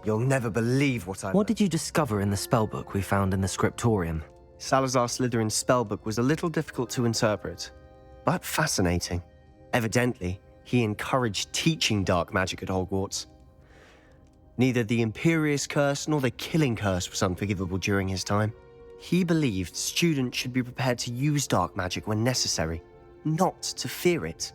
You'll never believe what I... What did you discover in the spellbook we found in the scriptorium? Salazar Slytherin's spellbook was a little difficult to interpret, but fascinating. Evidently, he encouraged teaching dark magic at Hogwarts. Neither the Imperius Curse nor the Killing Curse was unforgivable during his time. He believed students should be prepared to use dark magic when necessary, not to fear it.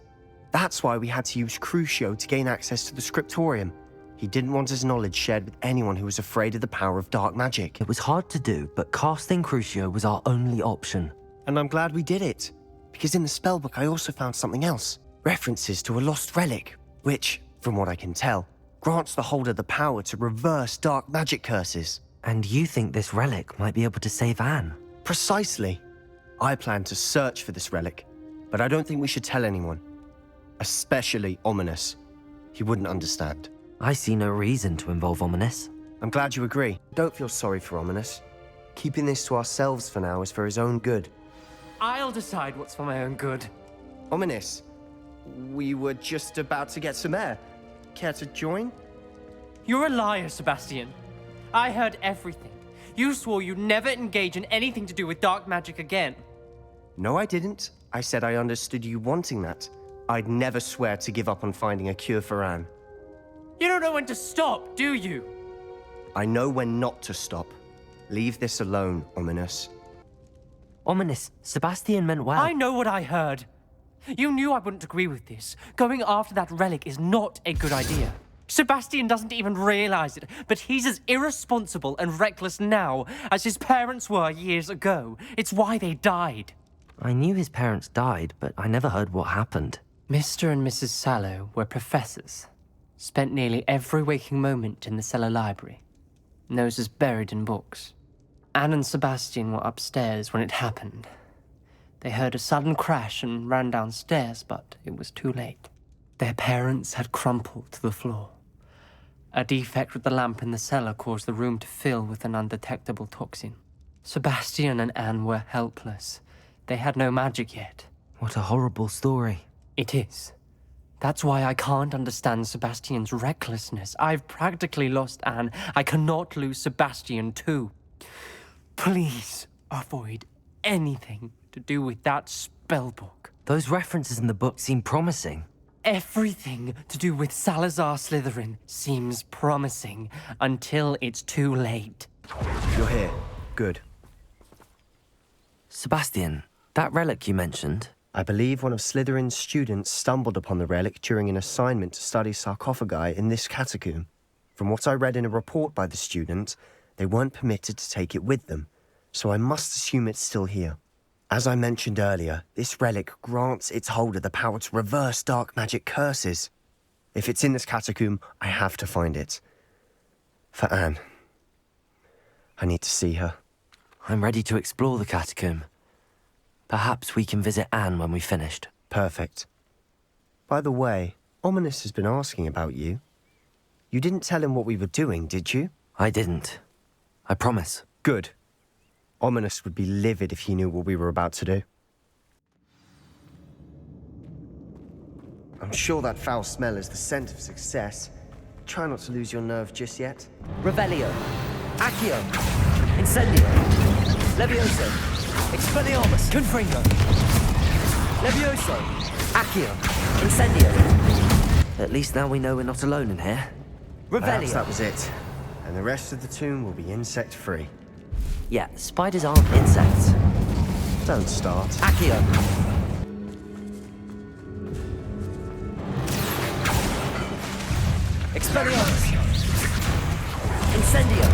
That's why we had to use Crucio to gain access to the scriptorium. He didn't want his knowledge shared with anyone who was afraid of the power of dark magic. It was hard to do, but casting Crucio was our only option. And I'm glad we did it, because in the spellbook I also found something else. References to a lost relic, which, from what I can tell, grants the holder the power to reverse dark magic curses. And you think this relic might be able to save Anne? Precisely. I plan to search for this relic, but I don't think we should tell anyone. Especially Ominis. He wouldn't understand. I see no reason to involve Ominis. I'm glad you agree. Don't feel sorry for Ominis. Keeping this to ourselves for now is for his own good. I'll decide what's for my own good. Ominis, we were just about to get some air. Care to join? You're a liar, Sebastian. I heard everything. You swore you'd never engage in anything to do with dark magic again. No, I didn't. I said I understood you wanting that. I'd never swear to give up on finding a cure for Anne. You don't know when to stop, do you? I know when not to stop. Leave this alone, Ominis. Ominis, Sebastian meant well. I know what I heard. You knew I wouldn't agree with this. Going after that relic is not a good idea. Sebastian doesn't even realize it, but he's as irresponsible and reckless now as his parents were years ago. It's why they died. I knew his parents died, but I never heard what happened. Mr. and Mrs. Sallow were professors. Spent nearly every waking moment in the cellar library. Noses buried in books. Anne and Sebastian were upstairs when it happened. They heard a sudden crash and ran downstairs, but it was too late. Their parents had crumpled to the floor. A defect with the lamp in the cellar caused the room to fill with an undetectable toxin. Sebastian and Anne were helpless. They had no magic yet. What a horrible story. It is. That's why I can't understand Sebastian's recklessness. I've practically lost Anne. I cannot lose Sebastian too. Please avoid anything to do with that spellbook. Those references in the book seem promising. Everything to do with Salazar Slytherin seems promising until it's too late. You're here. Good. Sebastian, that relic you mentioned... I believe one of Slytherin's students stumbled upon the relic during an assignment to study sarcophagi in this catacomb. From what I read in a report by the student, they weren't permitted to take it with them, so I must assume it's still here. As I mentioned earlier, this relic grants its holder the power to reverse dark magic curses. If it's in this catacomb, I have to find it. For Anne. I need to see her. I'm ready to explore the catacomb. Perhaps we can visit Anne when we've finished. Perfect. By the way, Ominis has been asking about you. You didn't tell him what we were doing, did you? I didn't. I promise. Good. Ominis would be livid if he knew what we were about to do. I'm sure that foul smell is the scent of success. Try not to lose your nerve just yet. Revelio. Accio. Incendio. Levioso. Expelliarmus. Confringo. Levioso. Accio. Incendio. At least now we know we're not alone in here. Perhaps Revelio. that was it. And the rest of the tomb will be insect-free. Yeah, spiders aren't insects. Don't start. Accio. Expelliarmus. Incendio.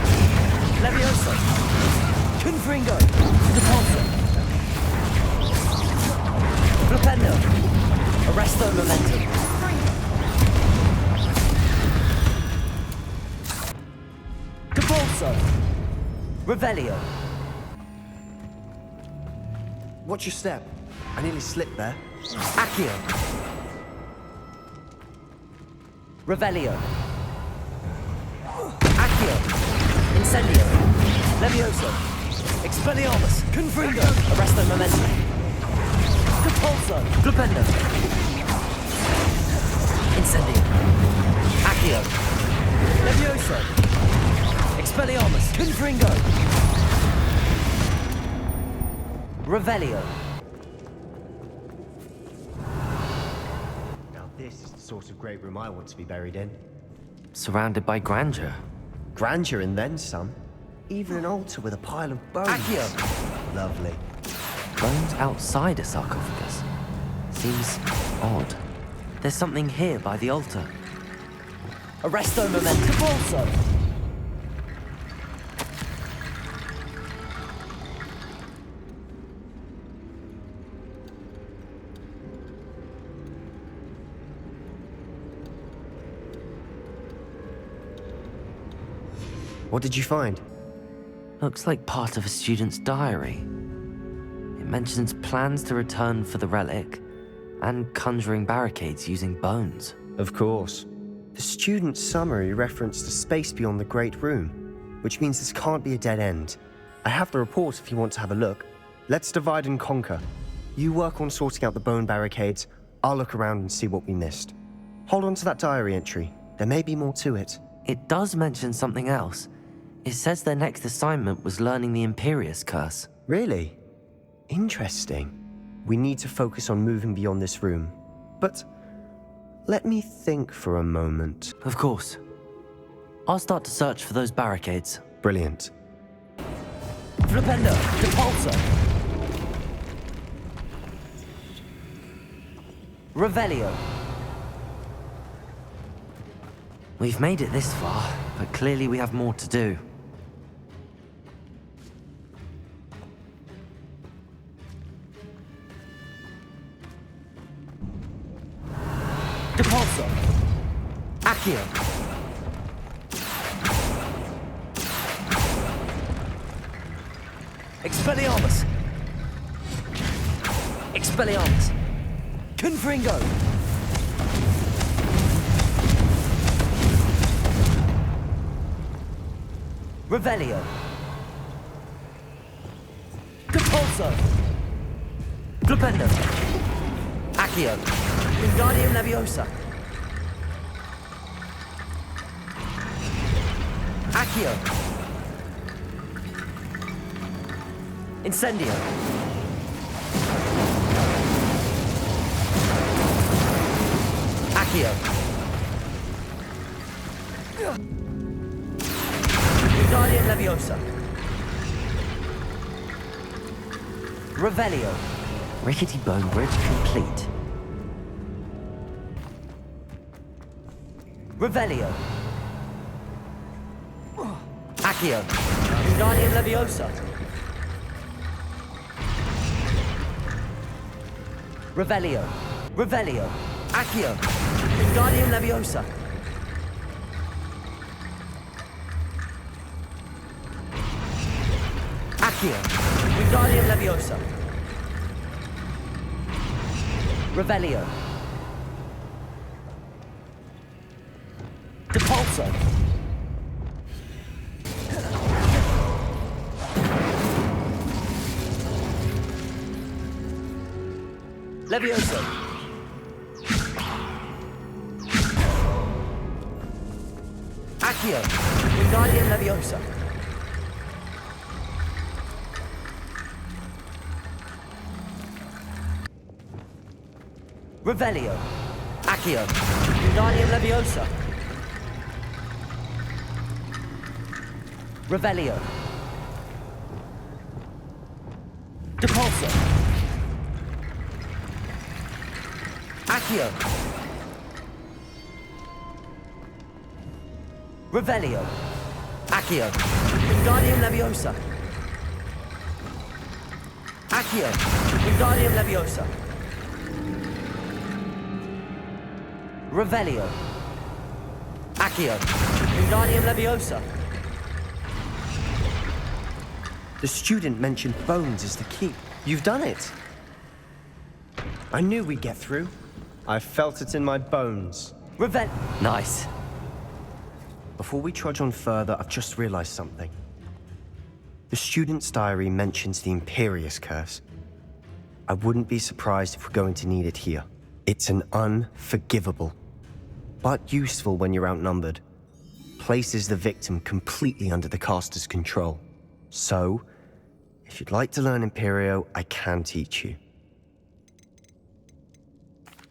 Levioso. Confringo. Depulso. Flipendo. Arresto Momentum. Depulso. Revelio. Watch your step. I nearly slipped there. Accio. Revelio. Accio. Incendio. Levioso. Expelliarmus. Confringo. Arresto Momentum. Depulso. Flipendo. Incendio. Accio. Levioso. Expelliarmus. Confringo. Revelio. Now this is the sort of great room I want to be buried in. Surrounded by grandeur. Grandeur and then some. Even an altar with a pile of bones. Accio. Lovely. Bones outside a sarcophagus. Seems odd. There's something here by the altar. Arresto Momentum also. What did you find? Looks like part of a student's diary. It mentions plans to return for the relic and conjuring barricades using bones. Of course. The student's summary referenced a space beyond the Great Room, which means this can't be a dead end. I have the report if you want to have a look. Let's divide and conquer. You work on sorting out the bone barricades. I'll look around and see what we missed. Hold on to that diary entry. There may be more to it. It does mention something else. It says their next assignment was learning the Imperius Curse. Really? Interesting. We need to focus on moving beyond this room. But let me think for a moment. Of course. I'll start to search for those barricades. Brilliant. Flipendo, Depulso. Revelio. We've made it this far, but clearly we have more to do. Depulso. Accio. Expelliarmus. Expelliarmus. Confringo. Revelio. Depulso. Flipendo. Accio. Wingardium Leviosa. Accio. Incendio. Accio. Wingardium Leviosa. Revelio. Rickety bone bridge complete. Revelio. Accio. Wingardium Leviosa. Revelio. Revelio. Accio. Wingardium Leviosa. Accio. Wingardium Leviosa. Revelio. Depulso. Levioso. Accio. Wingardium Leviosa. Revelio. Accio. Wingardium Leviosa. Revelio. Depulso. Accio. Revelio. Accio. Wingardium Leviosa. Accio. Wingardium Leviosa. Revelio. Accio. Wingardium Leviosa. The student mentioned bones as the key. You've done it. I knew we'd get through. I felt it in my bones. Nice. Before we trudge on further, I've just realized something. The student's diary mentions the Imperius Curse. I wouldn't be surprised if we're going to need it here. It's an unforgivable, but useful when you're outnumbered. Places the victim completely under the caster's control. So, if you'd like to learn Imperio, I can teach you.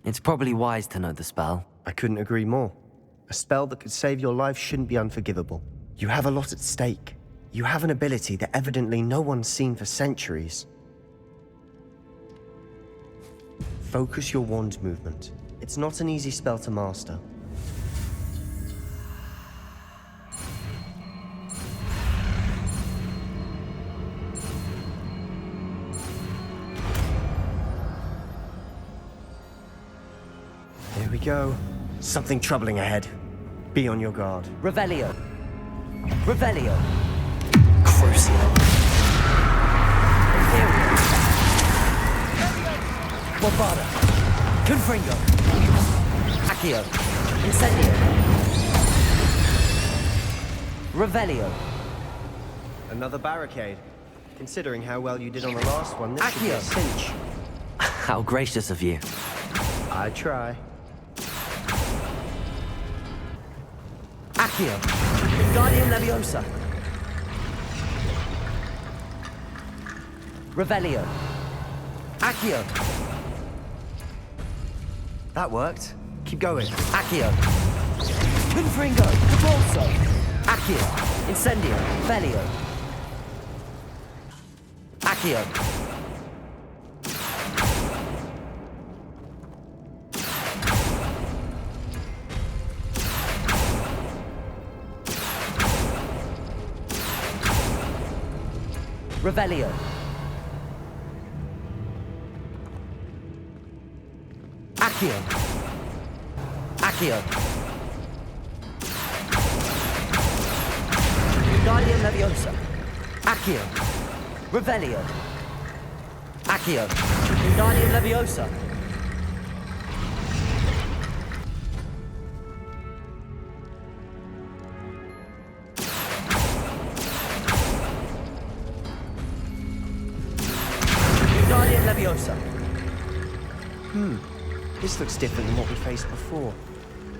It's probably wise to know the spell. I couldn't agree more. A spell that could save your life shouldn't be unforgivable. You have a lot at stake. You have an ability that evidently no one's seen for centuries. Focus your wand movement. It's not an easy spell to master. Here we go. Something troubling ahead. Be on your guard. Revelio. Revelio. Crucio. Imperium. Barbada. Confringo. Accio. Incendio. Revelio. Another barricade. Considering how well you did on the last one, this should be a cinch. How gracious of you. I try. Accio. Guardian Leviosa. Revelio. Accio. That worked. Keep going. Accio. Confringo. Cabolso. Accio. Incendio. Velio. Accio. Revelio. Accio. Accio. Guardian Leviosa. Accio. Revelio. Accio. Guardian Leviosa. Guardian Leviosa. This looks different than what we faced before.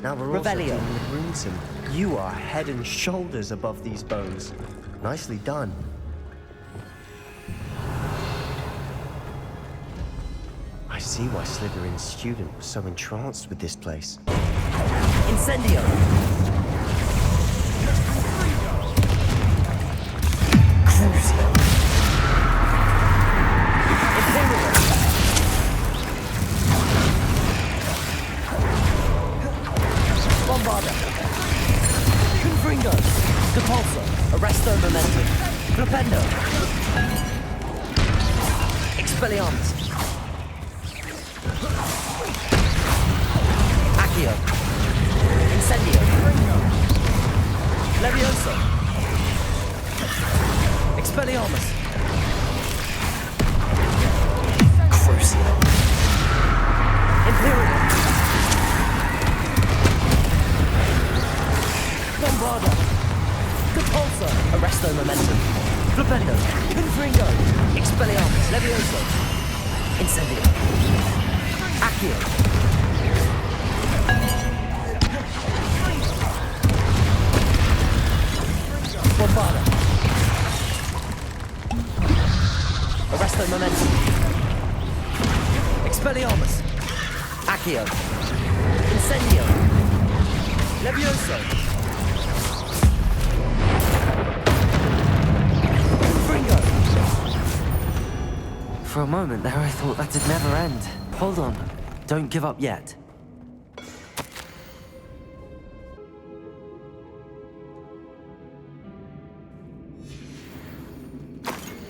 Now we're also Revelio. dealing with Runeson. You are head and shoulders above these bones. Nicely done. I see why Slytherin's student was so entranced with this place. Incendio. Crucio. Imperium. Bombarda. Confringo. Depulso. Arresto Momentum. Flipendo. Expelliarmus. Accio. Incendio. Levioso. Expelliarmus. Crucio. Imperium. Bombarda. Depulso. Arresto Momentum. Flipendo. Confringo. Expelliarmus. Levioso. Incendio. Accio. Bombarda. Arresto Momentum. Expelliarmus. Accio. Incendio. Levioso. Confringo. For a moment there, I thought that'd never end. Hold on. Don't give up yet.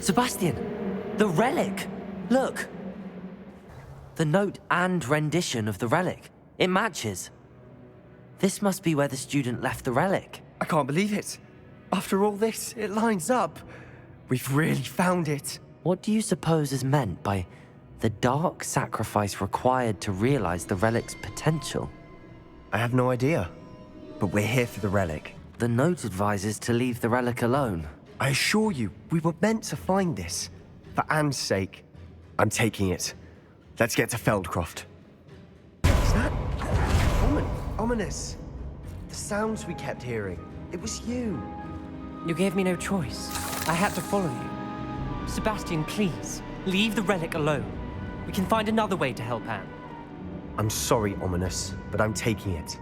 Sebastian! The relic! Look! The note and rendition of the relic. It matches. This must be where the student left the relic. I can't believe it. After all this, it lines up. We've really found it. What do you suppose is meant by The dark sacrifice required to realize the relic's potential. I have no idea. But we're here for the relic. The note advises to leave the relic alone. I assure you, we were meant to find this. For Anne's sake. I'm taking it. Let's get to Feldcroft. Is that... Ominis. The sounds we kept hearing. It was you. You gave me no choice. I had to follow you. Sebastian, please, leave the relic alone. We can find another way to help Anne. I'm sorry, Ominis, but I'm taking it.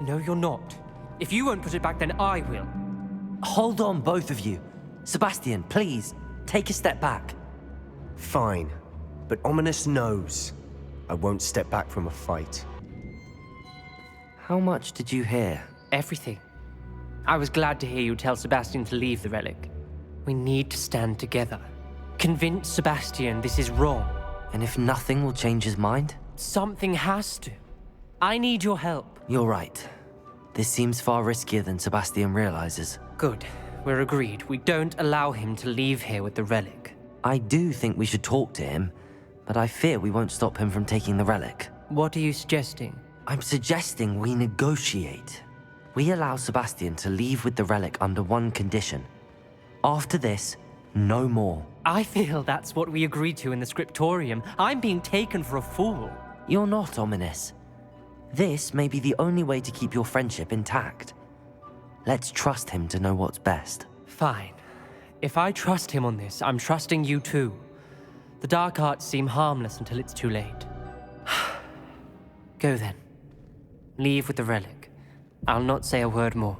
No, you're not. If you won't put it back, then I will. Hold on, both of you. Sebastian, please, take a step back. Fine. But Ominis knows. I won't step back from a fight. How much did you hear? Everything. I was glad to hear you tell Sebastian to leave the relic. We need to stand together. Convince Sebastian this is wrong. And if nothing will change his mind? Something has to. I need your help. You're right. This seems far riskier than Sebastian realizes. Good. We're agreed. We don't allow him to leave here with the relic. I do think we should talk to him, but I fear we won't stop him from taking the relic. What are you suggesting? I'm suggesting we negotiate. We allow Sebastian to leave with the relic under one condition. After this, no more. I feel that's what we agreed to in the scriptorium. I'm being taken for a fool. You're not, Ominis. This may be the only way to keep your friendship intact. Let's trust him to know what's best. Fine. If I trust him on this, I'm trusting you too. The dark arts seem harmless until it's too late. Go then. Leave with the relic. I'll not say a word more.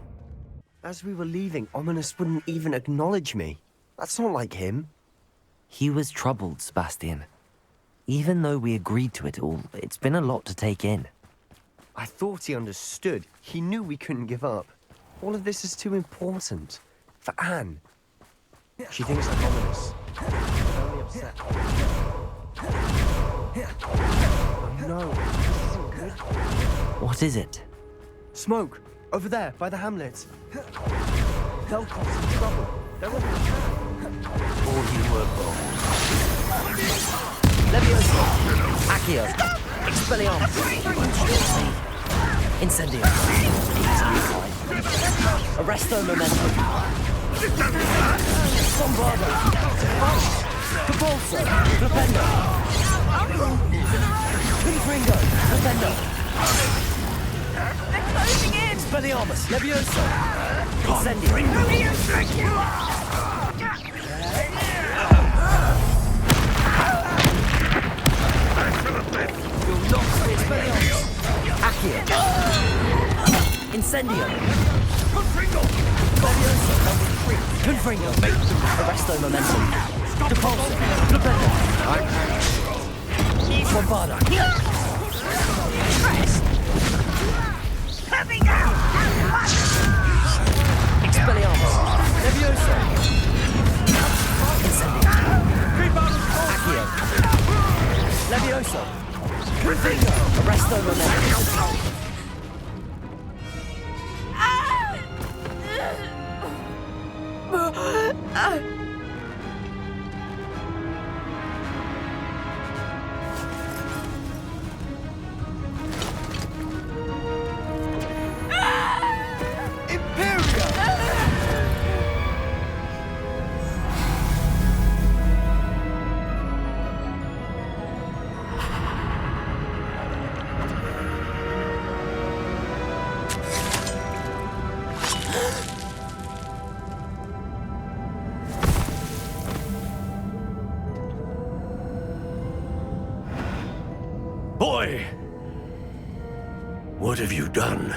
As we were leaving, Ominis wouldn't even acknowledge me. That's not like him. He was troubled, Sebastian. Even though we agreed to it all, it's been a lot to take in. I thought he understood. He knew we couldn't give up. All of this is too important. For Anne. She thinks like Ominis. I'm only upset. Oh no, this isn't good. What is it? Smoke! Over there, by the hamlet. Feldcroft's in trouble. They're under attack. All you were born. Levioso! Accio! Expelliarmus! Incendio! Arresto Momentum! Bombardo! Capulso! Flipendo! Confringo! Flipendo! They're closing in! Expelliarmus! Levioso! Incendio! Accio! Incendio! Confringo! Arresto Momentum! Depulso! Flipendo! Bombardo! Coming out! Expelliarmus! Levioso! Incendio! Accio! Levioso! Confringo! Arresto Momentum! Imperio! Boy! What have you done?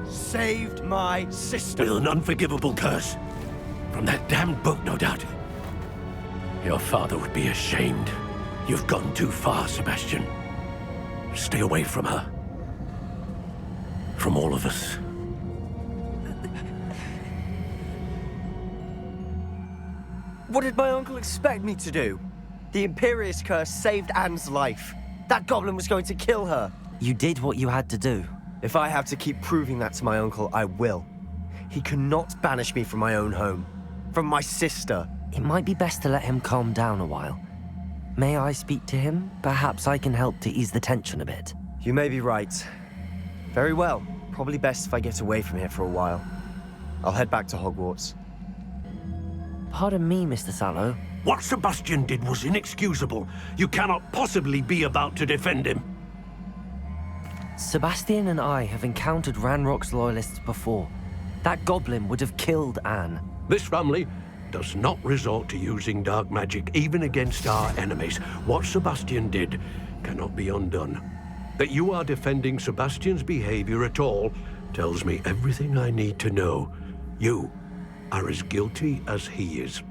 Saved my sister. With an unforgivable curse? From that damned book, no doubt. Your father would be ashamed. You've gone too far, Sebastian. Stay away from her. From all of us. What did my uncle expect me to do? The Imperius Curse saved Anne's life. That goblin was going to kill her. You did what you had to do. If I have to keep proving that to my uncle, I will. He cannot banish me from my own home. From my sister. It might be best to let him calm down a while. May I speak to him? Perhaps I can help to ease the tension a bit. You may be right. Very well. Probably best if I get away from here for a while. I'll head back to Hogwarts. Pardon me, Mr. Sallow. What Sebastian did was inexcusable. You cannot possibly be about to defend him. Sebastian and I have encountered Ranrock's loyalists before. That goblin would have killed Anne. This family does not resort to using dark magic even against our enemies. What Sebastian did cannot be undone. That you are defending Sebastian's behavior at all tells me everything I need to know. You are as guilty as he is.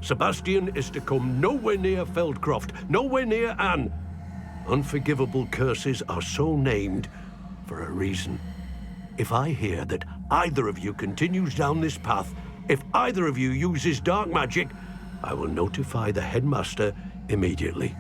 Sebastian is to come nowhere near Feldcroft, nowhere near Anne. Unforgivable curses are so named for a reason. If I hear that either of you continues down this path, if either of you uses dark magic, I will notify the headmaster immediately.